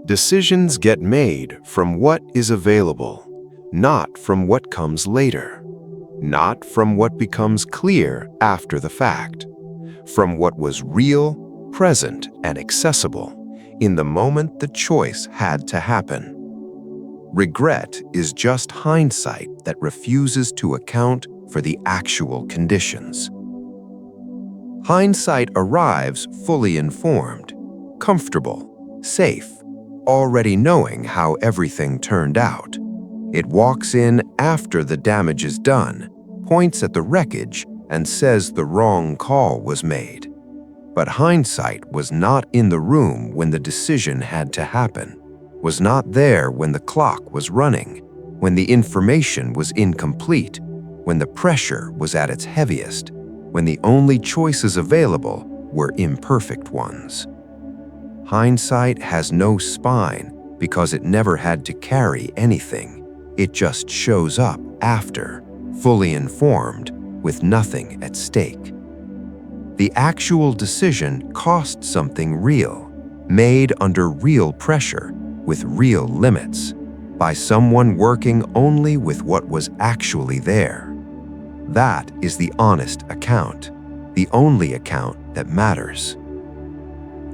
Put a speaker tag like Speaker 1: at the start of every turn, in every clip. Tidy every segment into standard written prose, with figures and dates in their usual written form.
Speaker 1: Decisions get made from what is available, not from what comes later, not from what becomes clear after the fact, from what was real, present, and accessible in the moment the choice had to happen. Regret is just hindsight that refuses to account for the actual conditions. Hindsight arrives fully informed, comfortable, safe, already knowing how everything turned out. It walks in after the damage is done, points at the wreckage, and says the wrong call was made. But hindsight was not in the room when the decision had to happen, was not there when the clock was running, when the information was incomplete, when the pressure was at its heaviest, when the only choices available were imperfect ones. Hindsight has no spine because it never had to carry anything. It just shows up after, fully informed, with nothing at stake. The actual decision cost something real, made under real pressure, with real limits, by someone working only with what was actually there. That is the honest account, the only account that matters.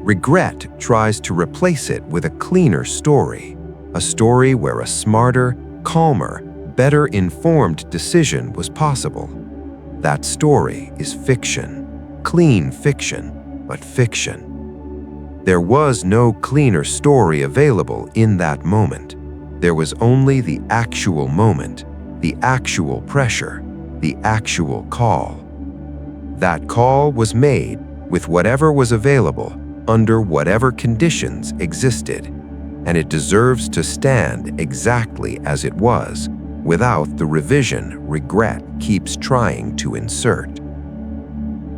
Speaker 1: Regret tries to replace it with a cleaner story, a story where a smarter, calmer, better informed decision was possible. That story is fiction, clean fiction, but fiction. There was no cleaner story available in that moment. There was only the actual moment, the actual pressure, the actual call. That call was made with whatever was available, under whatever conditions existed, and it deserves to stand exactly as it was, without the revision regret keeps trying to insert.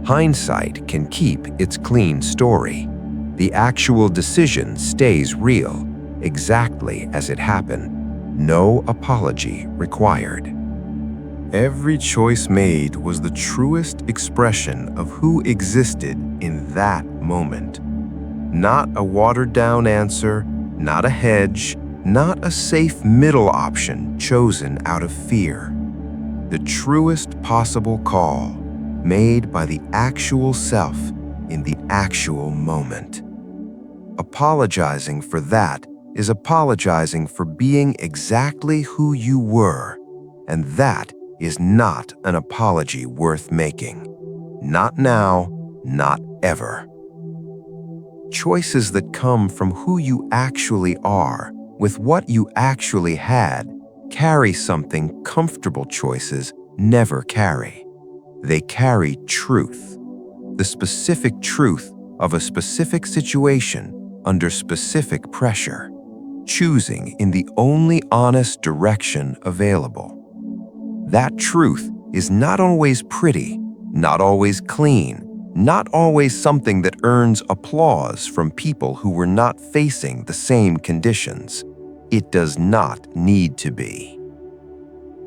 Speaker 1: Hindsight can keep its clean story. The actual decision stays real, exactly as it happened. No apology required. Every choice made was the truest expression of who existed in that moment. Not a watered-down answer, not a hedge, not a safe middle option chosen out of fear. The truest possible call, made by the actual self in the actual moment. Apologizing for that is apologizing for being exactly who you were, and that is not an apology worth making. Not now, not ever. Choices that come from who you actually are, with what you actually had, carry something comfortable choices never carry. They carry truth, the specific truth of a specific situation under specific pressure, choosing in the only honest direction available. That truth is not always pretty, not always clean, not always something that earns applause from people who were not facing the same conditions. It does not need to be.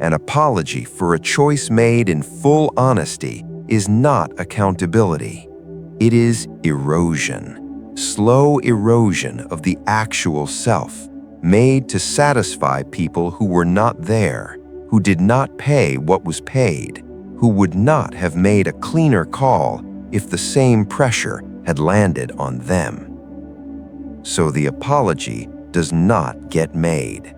Speaker 1: An apology for a choice made in full honesty is not accountability. It is erosion, slow erosion of the actual self, made to satisfy people who were not there, who did not pay what was paid, who would not have made a cleaner call if the same pressure had landed on them. So the apology does not get made,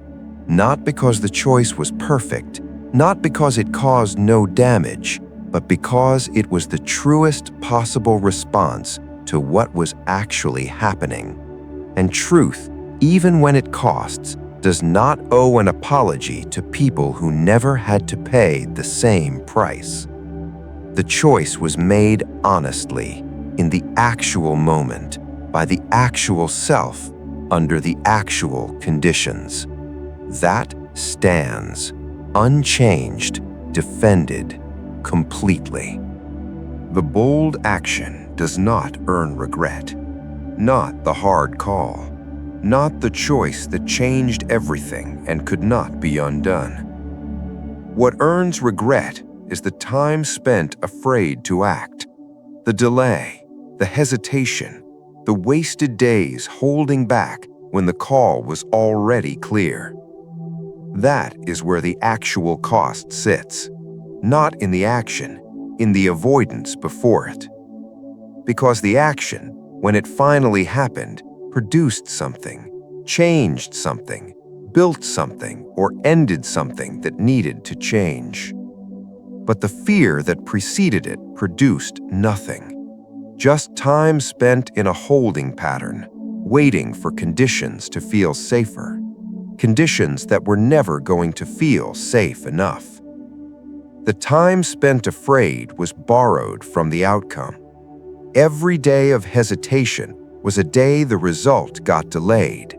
Speaker 1: not because the choice was perfect, not because it caused no damage, but because it was the truest possible response to what was actually happening. And truth, even when it costs, does not owe an apology to people who never had to pay the same price. The choice was made honestly, in the actual moment, by the actual self, under the actual conditions. That stands, unchanged, defended, completely. The bold action does not earn regret, not the hard call, not the choice that changed everything and could not be undone. What earns regret is the time spent afraid to act, the delay, the hesitation, the wasted days holding back when the call was already clear. That is where the actual cost sits, not in the action, in the avoidance before it. Because the action, when it finally happened, produced something, changed something, built something, or ended something that needed to change. But the fear that preceded it produced nothing. Just time spent in a holding pattern, waiting for conditions to feel safer. Conditions that were never going to feel safe enough. The time spent afraid was borrowed from the outcome. Every day of hesitation was a day the result got delayed.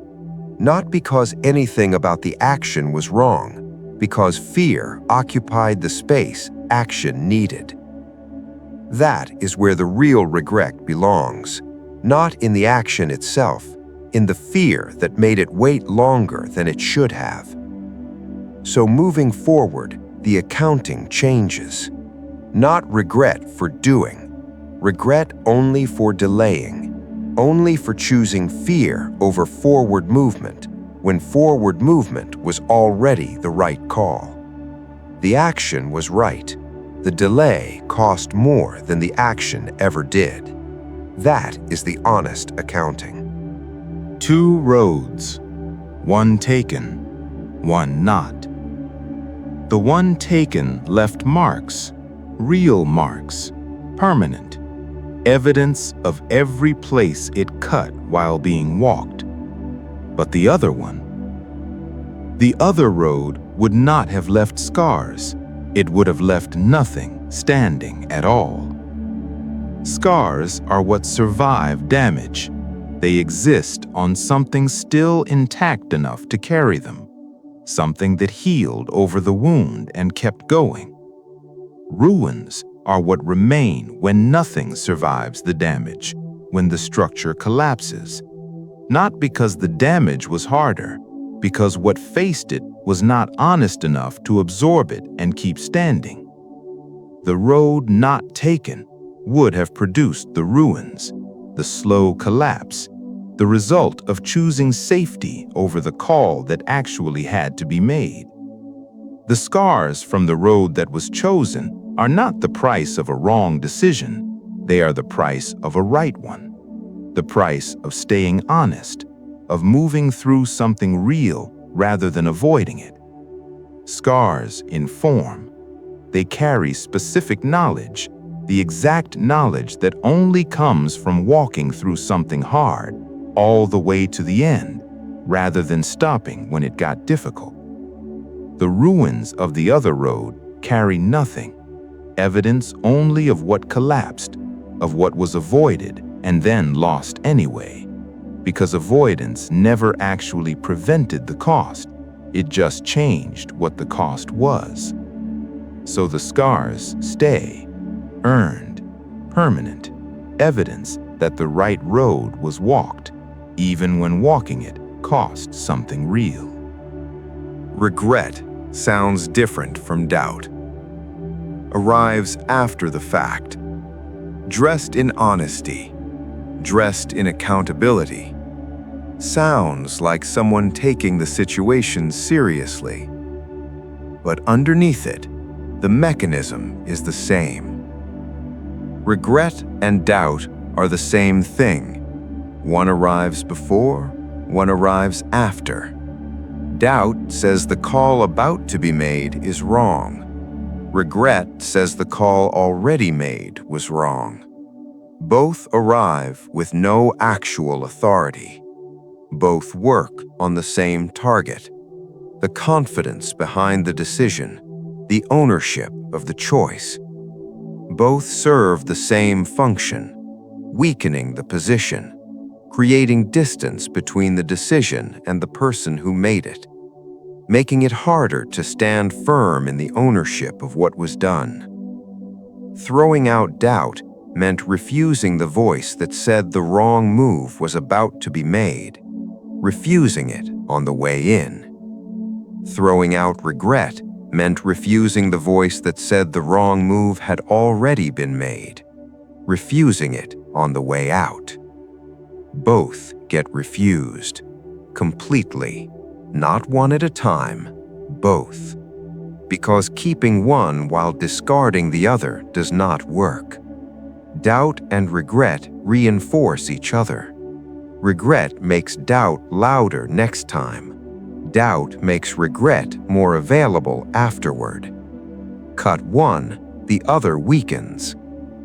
Speaker 1: Not because anything about the action was wrong, because fear occupied the space action needed. That is where the real regret belongs, not in the action itself, in the fear that made it wait longer than it should have. So moving forward, the accounting changes. Not regret for doing, regret only for delaying, only for choosing fear over forward movement, when forward movement was already the right call. The action was right. The delay cost more than the action ever did. That is the honest accounting.
Speaker 2: Two roads, one taken, one not. The one taken left marks, real marks, permanent, evidence of every place it cut while being walked. But the other road would not have left scars. It would have left nothing standing at all. Scars are what survive damage. They exist on something still intact enough to carry them, something that healed over the wound and kept going. Ruins are what remain when nothing survives the damage, when the structure collapses. Not because the damage was harder, because what faced it was not honest enough to absorb it and keep standing. The road not taken would have produced the ruins, the slow collapse, the result of choosing safety over the call that actually had to be made. The scars from the road that was chosen are not the price of a wrong decision. They are the price of a right one. The price of staying honest, of moving through something real rather than avoiding it. Scars inform. They carry specific knowledge, the exact knowledge that only comes from walking through something hard, all the way to the end, rather than stopping when it got difficult. The ruins of the other road carry nothing, evidence only of what collapsed, of what was avoided and then lost anyway, because avoidance never actually prevented the cost, it just changed what the cost was. So the scars stay, earned, permanent, evidence that the right road was walked, even when walking it cost something real.
Speaker 1: Regret sounds different from doubt. Arrives after the fact, dressed in honesty, dressed in accountability. Sounds like someone taking the situation seriously. But underneath it, the mechanism is the same. Regret and doubt are the same thing. One arrives before, one arrives after. Doubt says the call about to be made is wrong. Regret says the call already made was wrong. Both arrive with no actual authority. Both work on the same target. The confidence behind the decision, the ownership of the choice. Both serve the same function, weakening the position, creating distance between the decision and the person who made it, making it harder to stand firm in the ownership of what was done. Throwing out doubt meant refusing the voice that said the wrong move was about to be made, refusing it on the way in. Throwing out regret meant refusing the voice that said the wrong move had already been made, refusing it on the way out. Both get refused. completely, not one at a time, both. Because keeping one while discarding the other does not work. Doubt and regret reinforce each other. Regret makes doubt louder next time. Doubt makes regret more available afterward. Cut one, the other weakens.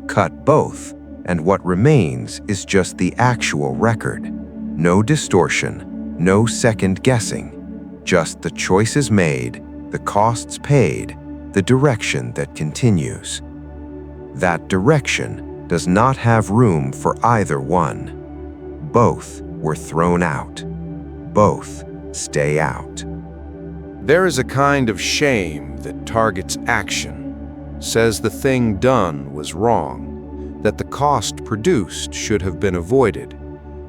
Speaker 1: Cut both, and what remains is just the actual record. No distortion, no second guessing, just the choices made, the costs paid, the direction that continues. That direction does not have room for either one. Both were thrown out. Both stay out.
Speaker 3: There is a kind of shame that targets action, says the thing done was wrong, that the cost produced should have been avoided,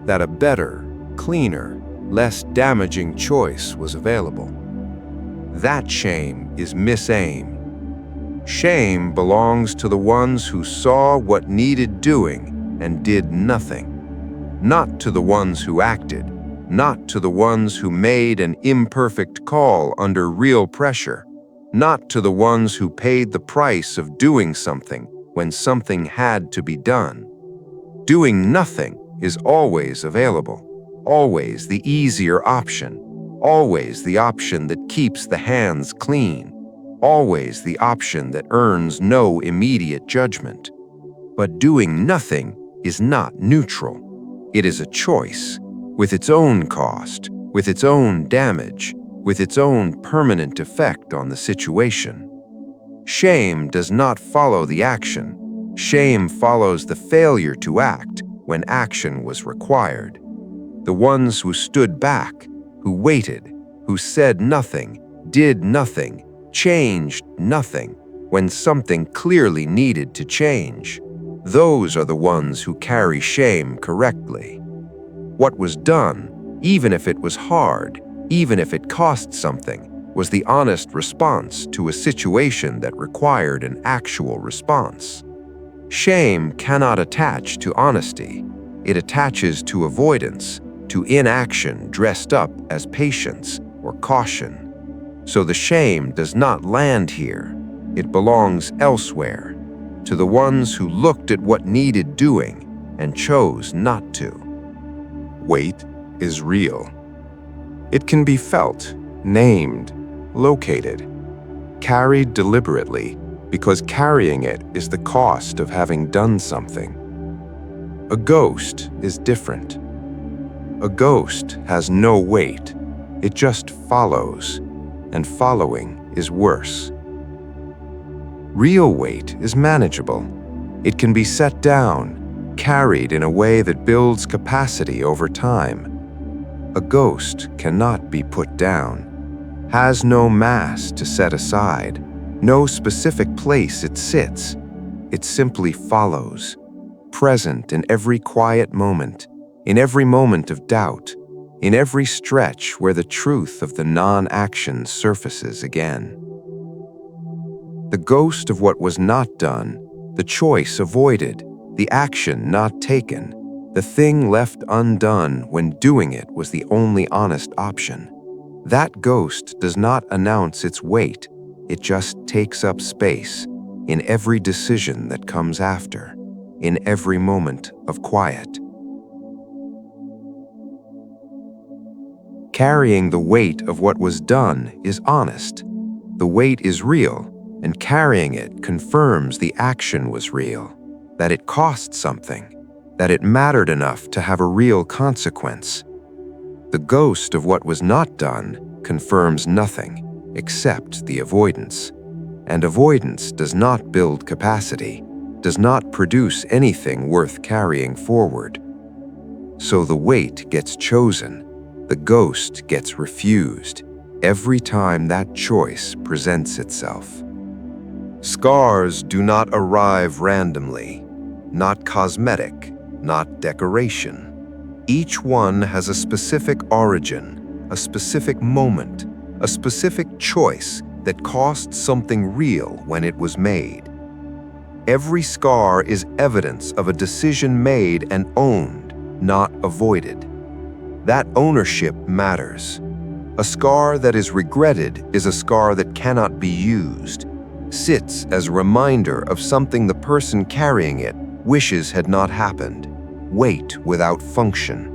Speaker 3: that a better, cleaner, less damaging choice was available. That shame is misaim. Shame belongs to the ones who saw what needed doing and did nothing, not to the ones who acted, not to the ones who made an imperfect call under real pressure, not to the ones who paid the price of doing something when something had to be done. Doing nothing is always available, always the easier option, always the option that keeps the hands clean, always the option that earns no immediate judgment. But doing nothing is not neutral. It is a choice, with its own cost, with its own damage, with its own permanent effect on the situation. Shame does not follow the action. Shame follows the failure to act when action was required. The ones who stood back, who waited, who said nothing, did nothing, changed nothing, when something clearly needed to change. Those are the ones who carry shame correctly. What was done, even if it was hard, even if it cost something, was the honest response to a situation that required an actual response. Shame cannot attach to honesty. It attaches to avoidance, to inaction dressed up as patience or caution. So the shame does not land here. It belongs elsewhere, to the ones who looked at what needed doing and chose not to.
Speaker 2: Weight is real. It can be felt, named, located, carried deliberately, because carrying it is the cost of having done something. A ghost is different. A ghost has no weight. It just follows, and following is worse. Real weight is manageable. It can be set down, carried in a way that builds capacity over time. A ghost cannot be put down, has no mass to set aside, no specific place it sits. It simply follows, present in every quiet moment, in every moment of doubt, in every stretch where the truth of the non-action surfaces again. The ghost of what was not done, the choice avoided, the action not taken, the thing left undone when doing it was the only honest option. That ghost does not announce its weight, it just takes up space in every decision that comes after, in every moment of quiet. Carrying the weight of what was done is honest. The weight is real, and carrying it confirms the action was real, that it cost something, that it mattered enough to have a real consequence. The ghost of what was not done confirms nothing except the avoidance, and avoidance does not build capacity, does not produce anything worth carrying forward. So the weight gets chosen, the ghost gets refused, every time that choice presents itself. Scars do not arrive randomly, not cosmetic, not decoration. Each one has a specific origin, a specific moment, a specific choice that cost something real when it was made. Every scar is evidence of a decision made and owned, not avoided.
Speaker 1: That ownership matters. A scar that is regretted is a scar that cannot be used, sits as a reminder of something the person carrying it wishes had not happened, weight without function.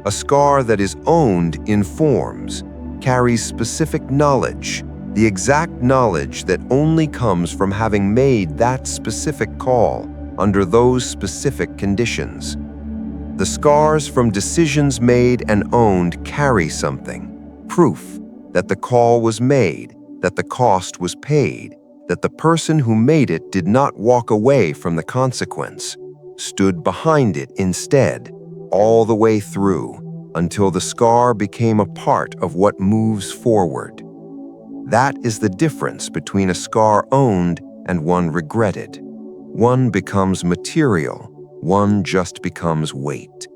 Speaker 1: A scar that is owned informs, carries specific knowledge, the exact knowledge that only comes from having made that specific call under those specific conditions. The scars from decisions made and owned carry something, proof that the call was made, that the cost was paid, that the person who made it did not walk away from the consequence, stood behind it instead, all the way through, until the scar became a part of what moves forward. That is the difference between a scar owned and one regretted. One becomes material, one just becomes weight.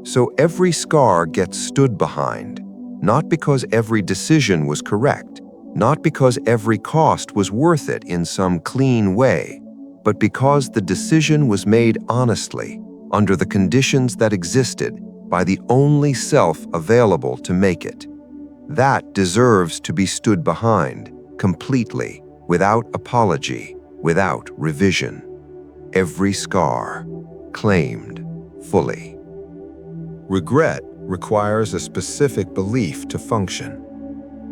Speaker 1: So every scar gets stood behind, not because every decision was correct, not because every cost was worth it in some clean way, but because the decision was made honestly, under the conditions that existed, by the only self available to make it. That deserves to be stood behind, completely, without apology, without revision. Every scar, claimed fully.
Speaker 3: Regret requires a specific belief to function.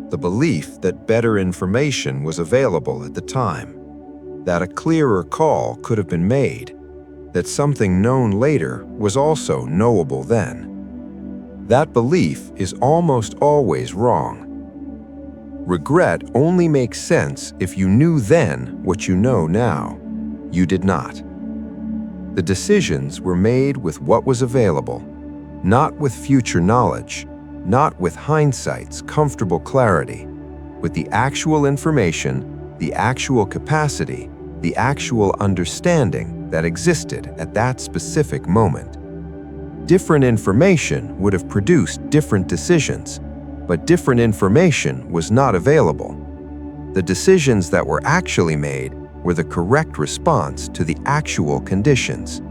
Speaker 3: The belief that better information was available at the time, that a clearer call could have been made, that something known later was also knowable then. That belief is almost always wrong. Regret only makes sense if you knew then what you know now. You did not. The decisions were made with what was available, not with future knowledge, not with hindsight's comfortable clarity, with the actual information, the actual capacity, the actual understanding that existed at that specific moment. Different information would have produced different decisions, but different information was not available. The decisions that were actually made were the correct response to the actual conditions.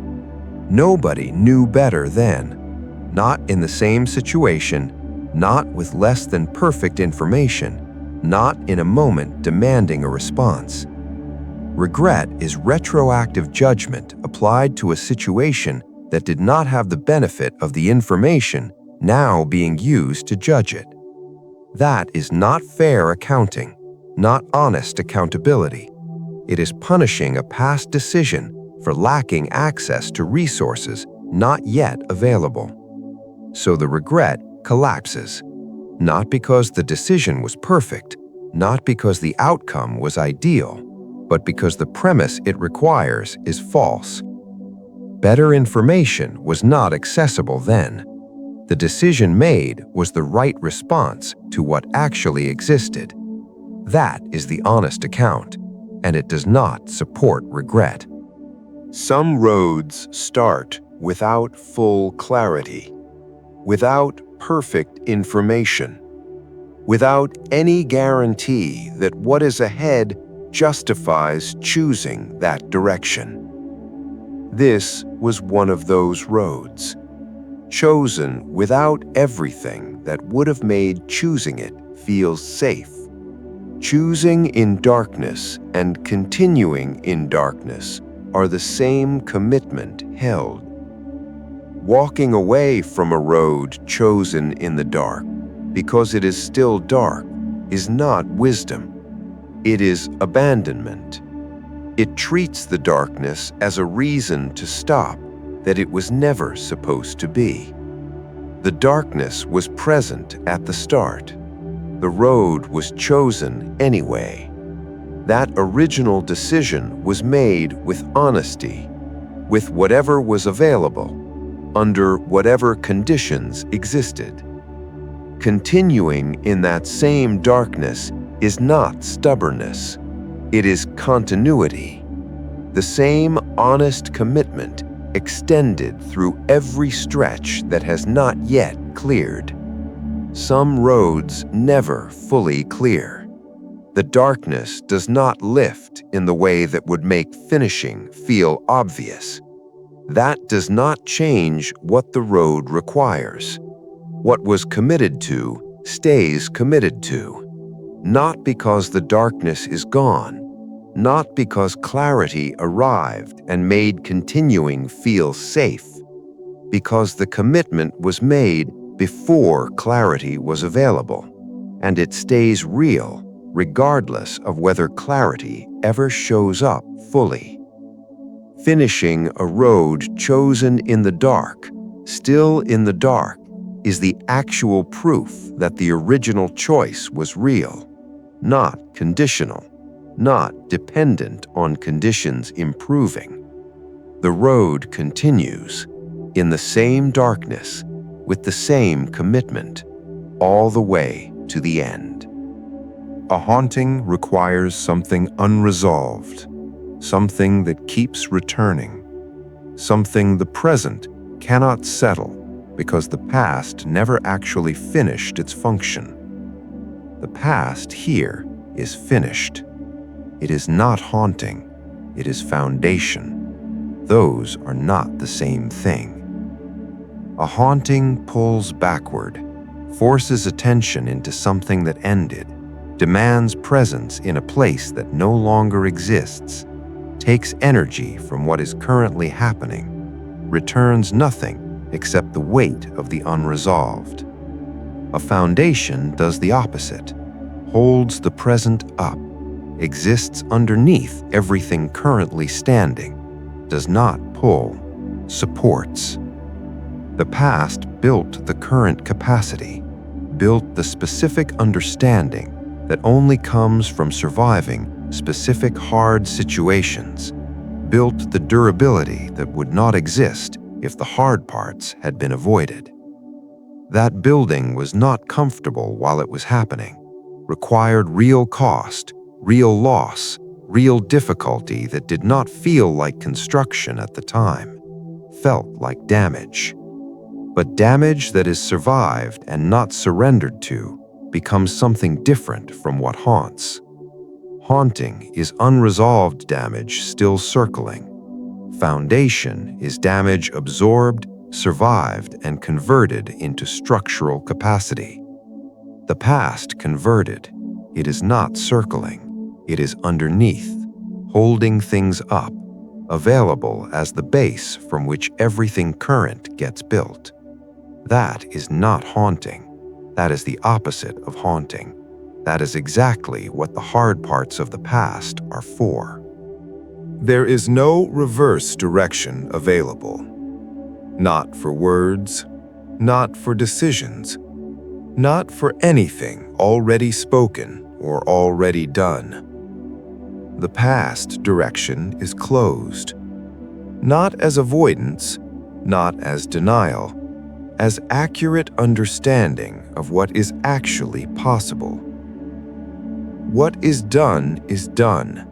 Speaker 3: Nobody knew better then. Not in the same situation, not with less than perfect information, not in a moment demanding a response. Regret is retroactive judgment applied to a situation that did not have the benefit of the information now being used to judge it. That is not fair accounting, not honest accountability. It is punishing a past decision for lacking access to resources not yet available. So the regret collapses, not because the decision was perfect, not because the outcome was ideal, but because the premise it requires is false. Better information was not accessible then. The decision made was the right response to what actually existed. That is the honest account, and it does not support regret.
Speaker 1: Some roads start without full clarity, without perfect information, without any guarantee that what is ahead justifies choosing that direction. This was one of those roads, chosen without everything that would have made choosing it feel safe. Choosing in darkness and continuing in darkness are the same commitment held. Walking away from a road chosen in the dark because it is still dark is not wisdom. It is abandonment. It treats the darkness as a reason to stop that it was never supposed to be. The darkness was present at the start. The road was chosen anyway. That original decision was made with honesty, with whatever was available, under whatever conditions existed. Continuing in that same darkness is not stubbornness. It is continuity. The same honest commitment extended through every stretch that has not yet cleared. Some roads never fully clear. The darkness does not lift in the way that would make finishing feel obvious. That does not change what the road requires. What was committed to stays committed to, not because the darkness is gone, not because clarity arrived and made continuing feel safe, because the commitment was made before clarity was available, and it stays real regardless of whether clarity ever shows up fully. Finishing a road chosen in the dark, still in the dark, is the actual proof that the original choice was real, not conditional, not dependent on conditions improving. The road continues in the same darkness, with the same commitment, all the way to the end. A haunting requires something unresolved, something that keeps returning, something the present cannot settle because the past never actually finished its function. The past here is finished. It is not haunting, it is foundation. Those are not the same thing. A haunting pulls backward, forces attention into something that ended, demands presence in a place that no longer exists, takes energy from what is currently happening, returns nothing except the weight of the unresolved. A foundation does the opposite, holds the present up, exists underneath everything currently standing, does not pull, supports. The past built the current capacity, built the specific understanding that only comes from surviving specific hard situations, built the durability that would not exist if the hard parts had been avoided. That building was not comfortable while it was happening, required real cost, real loss, real difficulty that did not feel like construction at the time, felt like damage. But damage that is survived and not surrendered to becomes something different from what haunts. Haunting is unresolved damage still circling. Foundation is damage absorbed, survived, and converted into structural capacity. The past converted. It is not circling. It is underneath, holding things up, available as the base from which everything current gets built. That is not haunting. That is the opposite of haunting. That is exactly what the hard parts of the past are for. There is no reverse direction available. Not for words, not for decisions, not for anything already spoken or already done. The past direction is closed, not as avoidance, not as denial, as accurate understanding of what is actually possible. What is done is done.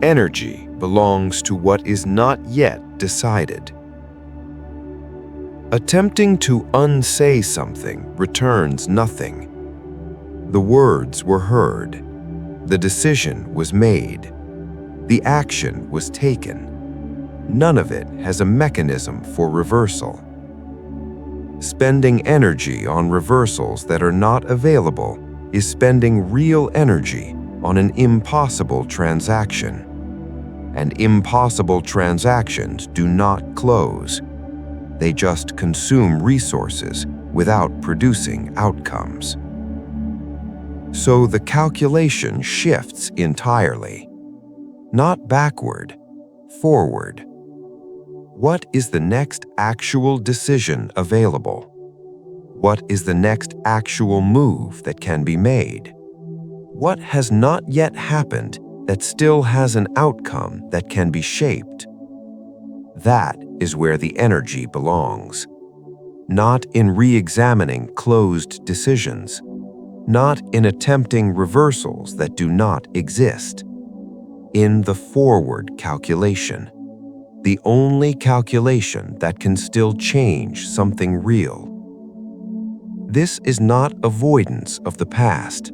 Speaker 1: Energy belongs to what is not yet decided. Attempting to unsay something returns nothing. The words were heard. The decision was made. The action was taken. None of it has a mechanism for reversal. Spending energy on reversals that are not available is spending real energy on an impossible transaction. And impossible transactions do not close. They just consume resources without producing outcomes. So the calculation shifts entirely. Not backward, forward. What is the next actual decision available? What is the next actual move that can be made? What has not yet happened that still has an outcome that can be shaped? That is where the energy belongs. Not in re-examining closed decisions, not in attempting reversals that do not exist. In the forward calculation, the only calculation that can still change something real. This is not avoidance of the past.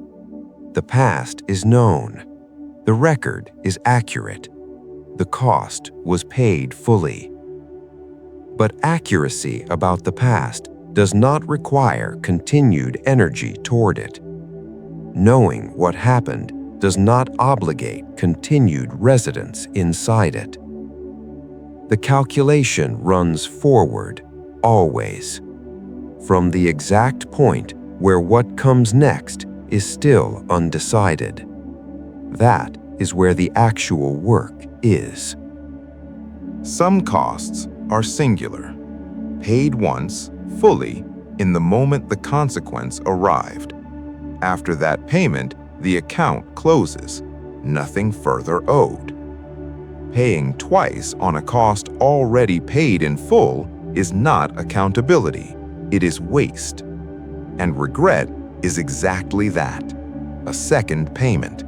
Speaker 1: The past is known. The record is accurate. The cost was paid fully. But accuracy about the past does not require continued energy toward it. Knowing what happened does not obligate continued residence inside it. The calculation runs forward, always, from the exact point where what comes next is still undecided. That is where the actual work is.
Speaker 2: Some costs are singular, paid once, fully, in the moment the consequence arrived. After that payment, the account closes, nothing further owed. Paying twice on a cost already paid in full is not accountability, it is waste. And regret is exactly that, a second payment,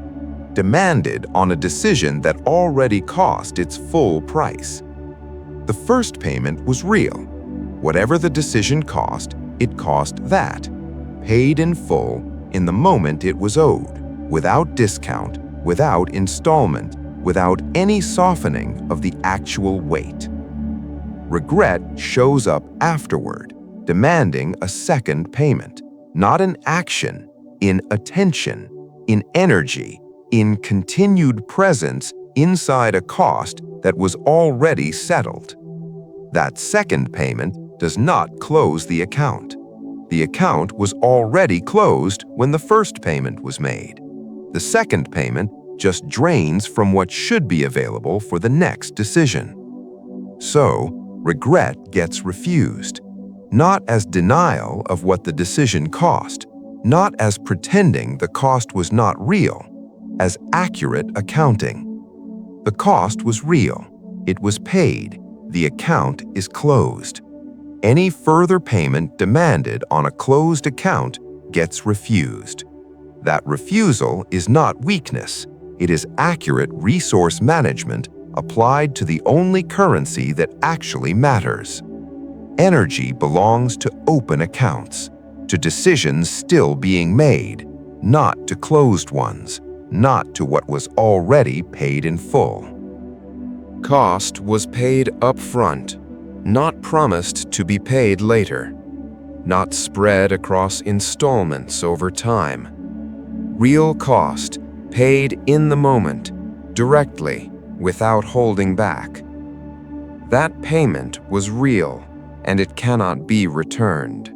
Speaker 2: demanded on a decision that already cost its full price. The first payment was real. Whatever the decision cost, it cost that, paid in full in the moment it was owed, without discount, without installment, without any softening of the actual weight. Regret shows up afterward, demanding a second payment, not in action, in attention, in energy, in continued presence inside a cost that was already settled. That second payment does not close the account. The account was already closed when the first payment was made. The second payment just drains from what should be available for the next decision. So, regret gets refused, not as denial of what the decision cost, not as pretending the cost was not real, as accurate accounting. The cost was real, it was paid, the account is closed. Any further payment demanded on a closed account gets refused. That refusal is not weakness, it is accurate resource management applied to the only currency that actually matters. Energy belongs to open accounts, to decisions still being made, not to closed ones, not to what was already paid in full.
Speaker 3: Cost was paid up front, not promised to be paid later, not spread across installments over time. Real cost paid in the moment, directly, without holding back. That payment was real, and it cannot be returned.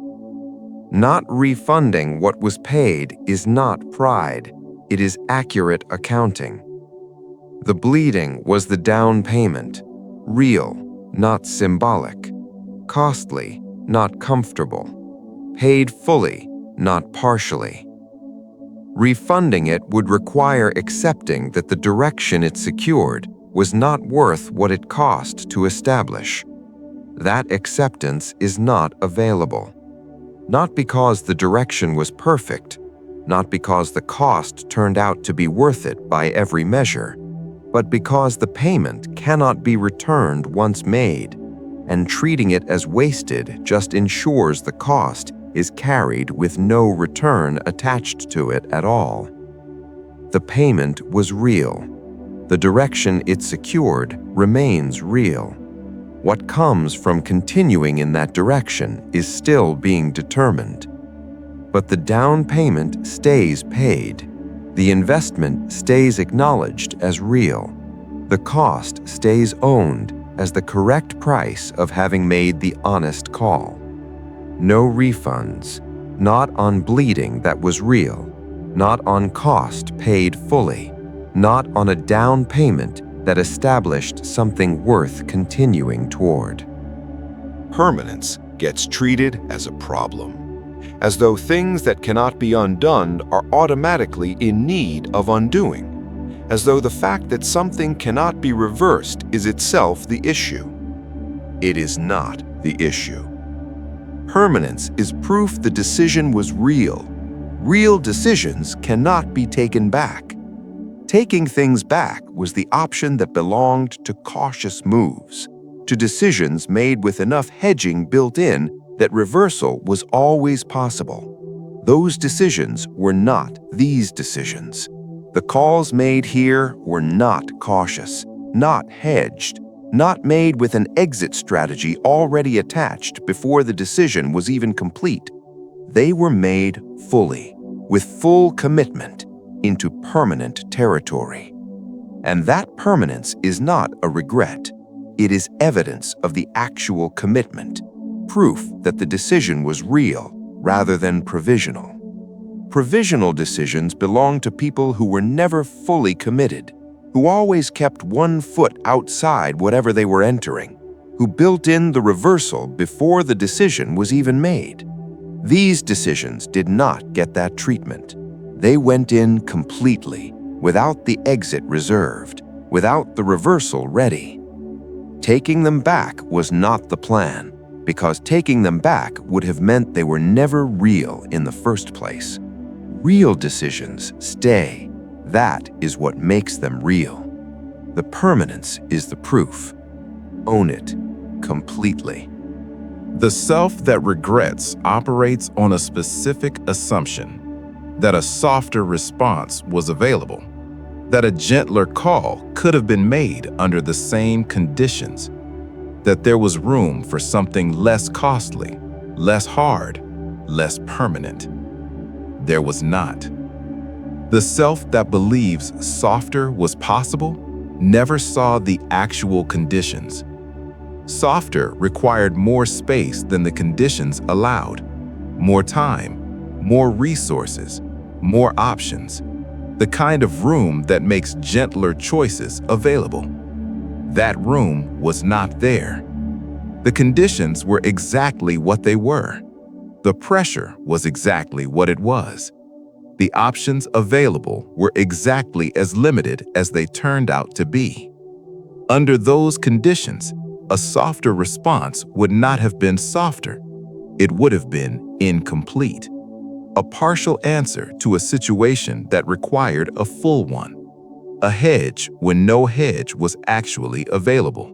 Speaker 3: Not refunding what was paid is not pride, it is accurate accounting. The bleeding was the down payment, real, not symbolic, costly, not comfortable, paid fully, not partially. Refunding it would require accepting that the direction it secured was not worth what it cost to establish. That acceptance is not available. Not because the direction was perfect, not because the cost turned out to be worth it by every measure, but because the payment cannot be returned once made, and treating it as wasted just ensures the cost is carried with no return attached to it at all. The payment was real. The direction it secured remains real. What comes from continuing in that direction is still being determined. But the down payment stays paid. The investment stays acknowledged as real. The cost stays owned as the correct price of having made the honest call. No refunds, not on bleeding that was real, not on cost paid fully, not on a down payment that established something worth continuing toward. Permanence gets treated as a problem, as though things that cannot be undone are automatically in need of undoing, as though the fact that something cannot be reversed is itself the issue. It is not the issue. Permanence is proof the decision was real. Real decisions cannot be taken back. Taking things back was the option that belonged to cautious moves, to decisions made with enough hedging built in that reversal was always possible. Those decisions were not these decisions. The calls made here were not cautious, not hedged,
Speaker 1: not made with an exit strategy already attached before the decision was even complete. They were made fully, with full commitment, into permanent territory. And that permanence is not a regret. It is evidence of the actual commitment, proof that the decision was real rather than provisional. Provisional decisions belong to people who were never fully committed, who always kept one foot outside whatever they were entering, who built in the reversal before the decision was even made. These decisions did not get that treatment. They went in completely, without the exit reserved, without the reversal ready. Taking them back was not the plan, because taking them back would have meant they were never real in the first place. Real decisions stay. That is what makes them real. The permanence is the proof. Own it completely.
Speaker 2: The self that regrets operates on a specific assumption that a softer response was available, that a gentler call could have been made under the same conditions, that there was room for something less costly, less hard, less permanent. There was not. The self that believes softer was possible never saw the actual conditions. Softer required more space than the conditions allowed, more time, more resources, more options, the kind of room that makes gentler choices available. That room was not there. The conditions were exactly what they were. The pressure was exactly what it was. The options available were exactly as limited as they turned out to be. Under those conditions, a softer response would not have been softer. It would have been incomplete. A partial answer to a situation that required a full one. A hedge when no hedge was actually available.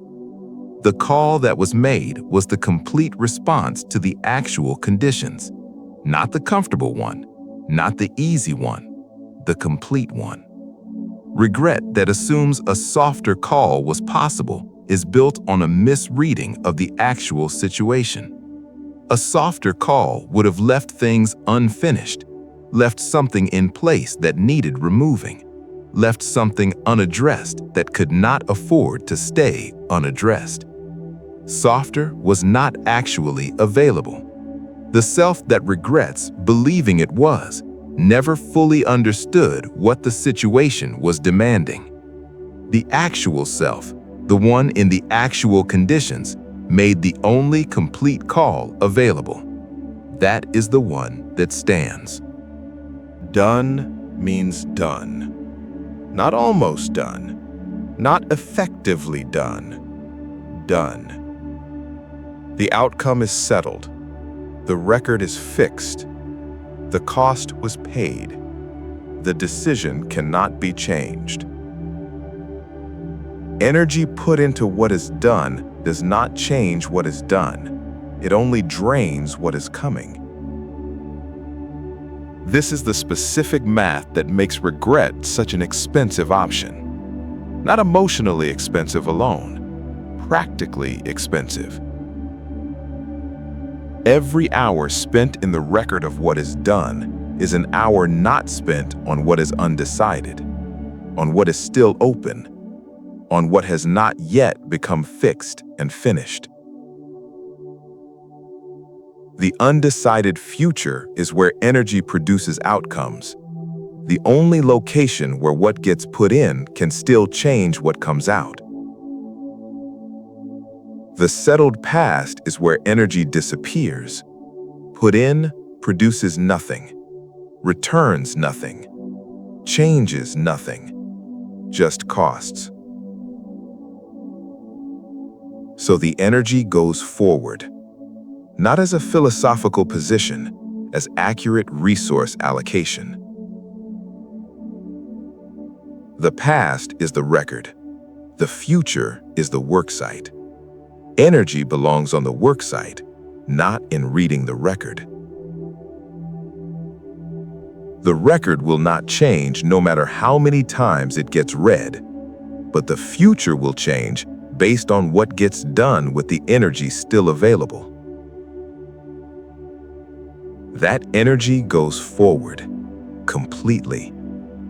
Speaker 2: The call that was made was the complete response to the actual conditions, not the comfortable one, not the easy one, the complete one. Regret that assumes a softer call was possible is built on a misreading of the actual situation. A softer call would have left things unfinished, left something in place that needed removing, left something unaddressed that could not afford to stay unaddressed. Softer was not actually available. The self that regrets believing it was never fully understood what the situation was demanding. The actual self, the one in the actual conditions, made the only complete call available. That is the one that stands.
Speaker 3: Done means done. Not almost done. Not effectively done. Done. The outcome is settled. The record is fixed. The cost was paid. The decision cannot be changed. Energy put into what is done does not change what is done. It only drains what is coming. This is the specific math that makes regret such an expensive option. Not emotionally expensive alone, practically expensive. Every hour spent in the record of what is done is an hour not spent on what is undecided, on what is still open, on what has not yet become fixed and finished. The undecided future is where energy produces outcomes. The only location where what gets put in can still change what comes out. The settled past is where energy disappears. Put in produces nothing, returns nothing, changes nothing, just costs. So the energy goes forward, not as a philosophical position, as accurate resource allocation. The past is the record. The future is the worksite. Energy belongs on the worksite, not in reading the record. The record will not change no matter how many times it gets read, but the future will change
Speaker 2: based on what gets done with the energy still available. That energy goes forward, completely,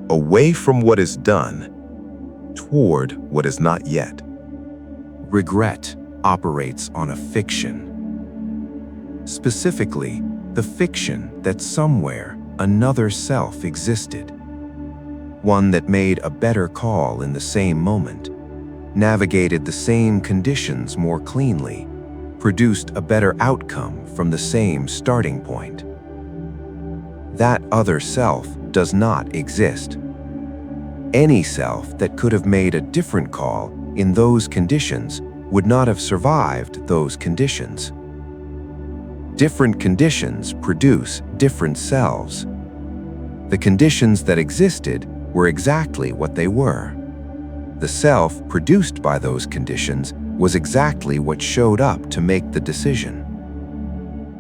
Speaker 2: away from what is done, toward what is not yet.
Speaker 1: Regret operates on a fiction. Specifically, the fiction that somewhere another self existed. One that made a better call in the same moment, navigated the same conditions more cleanly, produced a better outcome from the same starting point. That other self does not exist. Any self that could have made a different call in those conditions would not have survived those conditions. Different conditions produce different selves. The conditions that existed were exactly what they were. The self produced by those conditions was exactly what showed up to make the decision.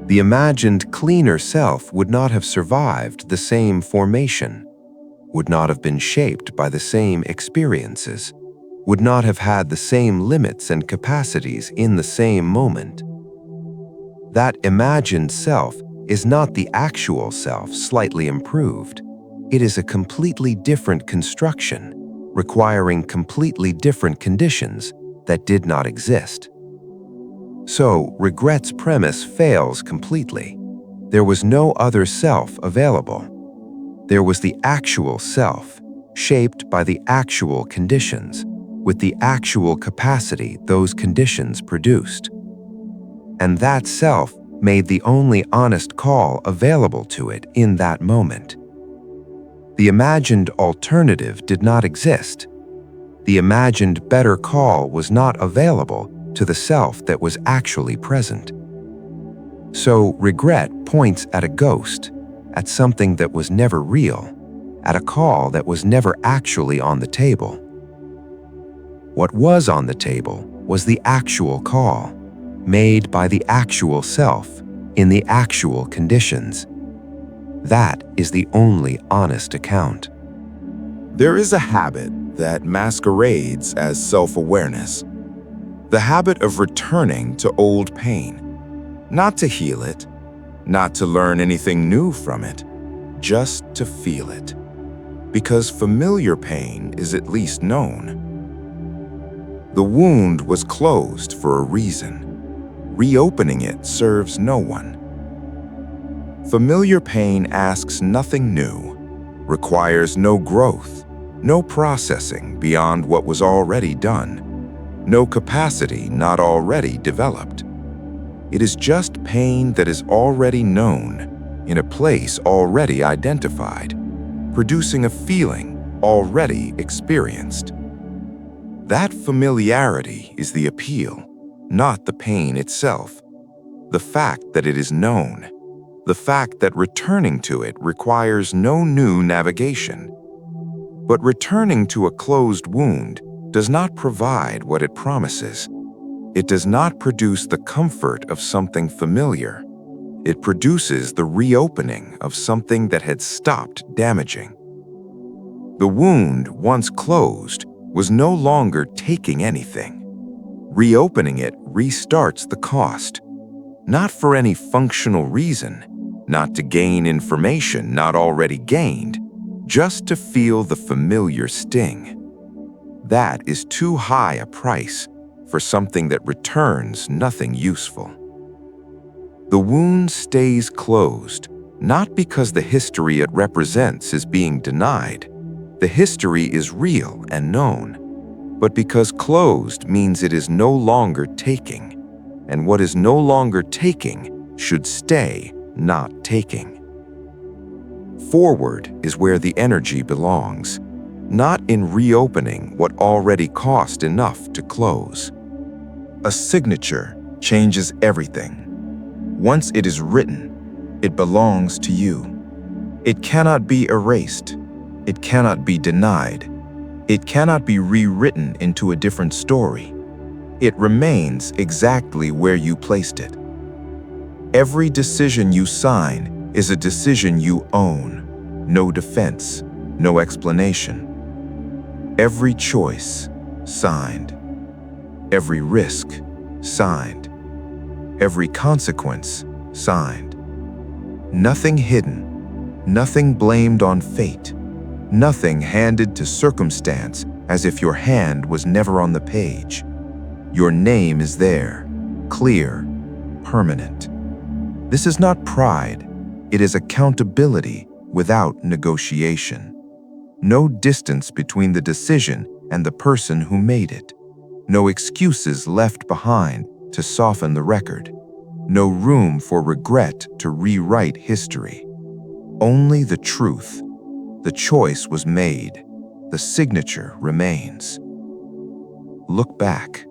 Speaker 1: The imagined cleaner self would not have survived the same formation, would not have been shaped by the same experiences, would not have had the same limits and capacities in the same moment. That imagined self is not the actual self slightly improved. It is a completely different construction, requiring completely different conditions that did not exist. So, regret's premise fails completely. There was no other self available. There was the actual self, shaped by the actual conditions, with the actual capacity those conditions produced. And that self made the only honest call available to it in that moment. The imagined alternative did not exist. The imagined better call was not available to the self that was actually present. So regret points at a ghost, at something that was never real, at a call that was never actually on the table. What was on the table was the actual call, made by the actual self in the actual conditions. That is the only honest account.
Speaker 2: There is a habit that masquerades as self-awareness. The habit of returning to old pain, not to heal it, not to learn anything new from it, just to feel it. Because familiar pain is at least known. The wound was closed for a reason. Reopening it serves no one. Familiar pain asks nothing new, requires no growth, no processing beyond what was already done, no capacity not already developed. It is just pain that is already known, in a place already identified, producing a feeling already experienced. That familiarity is the appeal, not the pain itself. The fact that it is known, the fact that returning to it requires no new navigation. But returning to a closed wound does not provide what it promises. It does not produce the comfort of something familiar. It produces the reopening of something that had stopped damaging. The wound, once closed, was no longer taking anything. Reopening it restarts the cost, not for any functional reason, not to gain information not already gained, just to feel the familiar sting. That is too high a price for something that returns nothing useful. The wound stays closed, not because the history it represents is being denied. The history is real and known, but because closed means it is no longer taking, and what is no longer taking should stay not taking. Forward is where the energy belongs, not in reopening what already cost enough to close. A signature changes everything. Once it is written, it belongs to you. It cannot be erased. It cannot be denied. It cannot be rewritten into a different story. It remains exactly where you placed it. Every decision you sign is a decision you own. No defense, no explanation. Every choice signed.
Speaker 1: Every risk, signed. Every consequence, signed. Nothing hidden, nothing blamed on fate, nothing handed to circumstance as if your hand was never on the page. Your name is there, clear, permanent. This is not pride, it is accountability without negotiation. No distance between the decision and the person who made it. No excuses left behind to soften the record. No room for regret to rewrite history. Only the truth. The choice was made. The signature remains. Look back.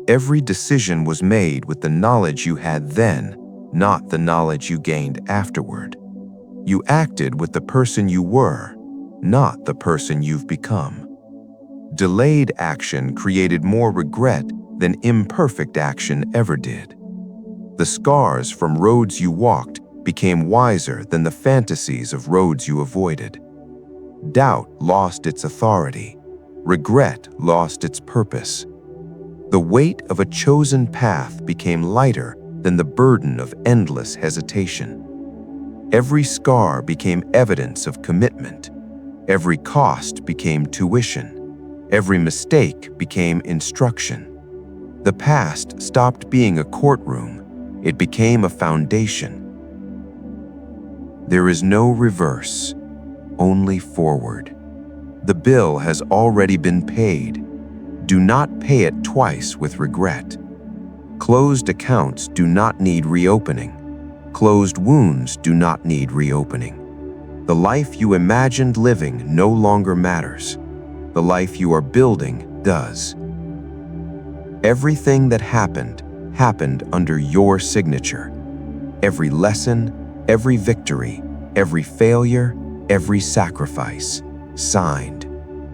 Speaker 1: Every decision was made with the knowledge you had then, not the knowledge you gained afterward. You acted with the person you were, not the person you've become. Delayed action created more regret than imperfect action ever did. The scars from roads you walked became wiser than the fantasies of roads you avoided. Doubt lost its authority. Regret lost its purpose. The weight of a chosen path became lighter than the burden of endless hesitation. Every scar became evidence of commitment. Every cost became tuition. Every mistake became instruction. The past stopped being a courtroom. It became a foundation. There is no reverse, only forward. The bill has already been paid. Do not pay it twice with regret. Closed accounts do not need reopening. Closed wounds do not need reopening. The life you imagined living no longer matters. The life you are building does. Everything that happened under your signature. Every lesson, every victory, every failure, every sacrifice, signed,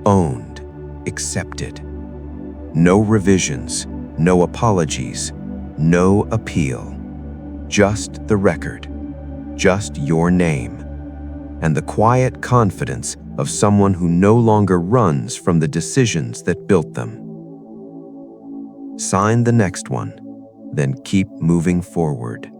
Speaker 1: owned, accepted. No revisions, no apologies, no appeal. Just the record, just your name, and the quiet confidence of someone who no longer runs from the decisions that built them. Sign the next one, then keep moving forward.